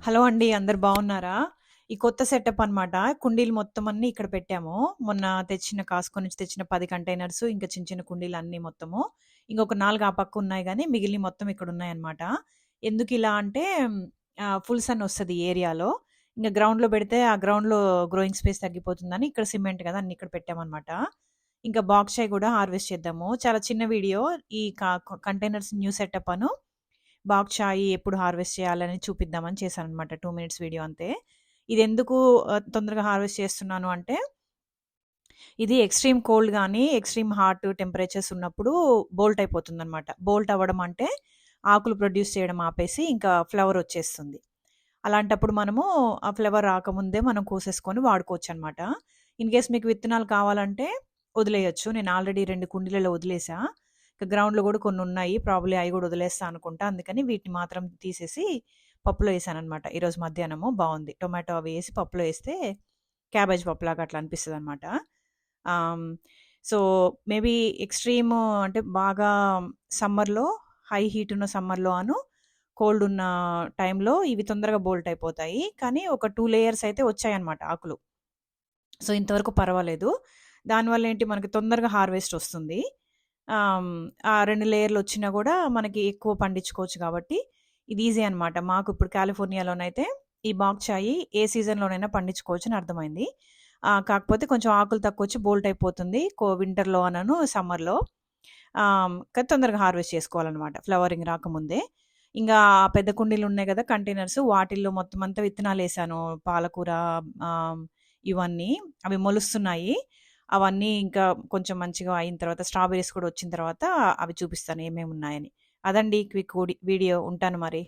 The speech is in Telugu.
హలో అండి. అందరు బావున్నారా? ఈ కొత్త సెటప్ అనమాట. కుండీలు మొత్తం అన్నీ ఇక్కడ పెట్టాము. మొన్న కాస్కో నుంచి తెచ్చిన 10 కంటైనర్స్ ఇంకా చిన్న చిన్న కుండీలన్నీ మొత్తము. ఇంకొక 4 ఆ పక్క ఉన్నాయి గానీ మిగిలినయి మొత్తం ఇక్కడున్నాయన్నమాట. ఎందుకిలా అంటే ఫుల్ సన్ ఒస్తది ఈ ఏరియాలో. ఇంక గ్రౌండ్‌లో పెడితే ఆ గ్రౌండ్‌లో గ్రోయింగ్ స్పేస్ తగ్గిపోతుందని ఇక్కడ సిమెంట్ గదా! అన్ని ఇక్కడ పెట్టామన్నమాట. ఇంకా బాక్ చాయ్ గూడా హార్వెస్ట్ చేద్దాము. చాలా చిన్న వీడియో ఈ కంటైనర్స్ న్యూ సెటప్ బాక్ చాయ్ ఎప్పుడు హార్వెస్ట్ చేయాలని చూపిద్దామని చేశాననమాట. 2 మినిట్స్ వీడియో అంతే. ఇదెందుకు తొందరగా హార్వెస్ట్ చేస్తున్నాను అంటే, ఇది ఎక్స్‌ట్రీమ్ కోల్డ్ గానీ, ఎక్స్‌ట్రీమ్ హాట్ టెంపరేచర్స్ ఉన్నప్పుడు బోల్ట్ అయిపోతుందనమాట. బోల్ట్ అవ్వడం అంటే, ఆకులు ప్రొడ్యూస్ చేయడం ఆపేసి, ఇంకా ఫ్లవర్ వచ్చేస్తుంది. అలాంటప్పుడు మనము ఆ ఫ్లవర్ రాకముందే మనం కోసేసుకొని వాడుకోవచ్చనమాట. ఇన్‌కేస్ మీకు విత్తనాలు కావాలంటే వదిలేయొచ్చు. నేను ఆల్రెడీ 2 కుండీలలో వదిలేసా. ఇక గ్రౌండ్‌లో గూడా కొన్నున్నాయి. ప్రాబబ్లీ అయి గూడా వదిలేస్తా అనుకుంటా. అందుకని వీటిని మాత్రం తీసేసి పప్పులో ఏసాననమాట. ఈరోజు మధ్యాహ్నము బావుంది. టొమాటో అవి ఏసి పప్పులో ఏస్తే క్యాబేజ్ పప్పులాగా అట్లా అనిపిస్తదనమాట. ఆహ్, సో, మేబీ ఎక్స్‌ట్రీమ్ అంటే బాగా సమ్మర్‌లో హై హీట్ ఉన్న సమ్మర్‌లో కోల్డ్ ఉన్న టైంలో ఇవి తొందరగా బోల్ట్ అయిపోతాయి. కానీ ఒక 2 లేయర్స్ అయితే వచ్చాయన్నమాట ఆకులు. సో, ఇంతవరకు పర్వాలేదు. దానివల్ల ఏంటి మనకి తొందరగా హార్వెస్ట్ ఒస్తుంది. ఆ 2 లేయర్‌లొచ్చినా గూడా మనకి ఎక్కువ పండించుకోవచ్చు గాబట్టి, ఇది ఈజీ అనమాట. మాకు ఇప్పుడు కాలిఫోర్నియాలోనైతే ఈ బాక్ చాయి ఏ సీజన్‌లోనైనా పండించుకోవచ్చని అర్థమైంది. కాకపోతే కొంచెం ఆకులు తక్కువొచ్చి బోల్ట్ అయిపోతుంది. వింటర్‌లో సమ్మర్‌లో. కానీ తొందరగా హార్వెస్ట్ చేసుకోవాలనమాట ఫ్లవరింగ్ రాకముందే. ఇంగా ఆ పెద్ద కుండీలున్నాయి గదా! కంటైనర్స్ వాటిల్లో మొత్తం అంతా విత్తనాలేసాను. పాలకూర ఆహ్, ఇవన్నీ. అవి మొలుస్తున్నాయి. అవన్నీ ఇంకా కొంచెం మంచిగా అయిన తర్వాత స్ట్రాబెర్రీస్ కూడా వచ్చిన తర్వాత అవి చూపిస్తాను ఏమేమున్నాయని. అదండి క్విక్ వీడియో. ఉంటాను మరి.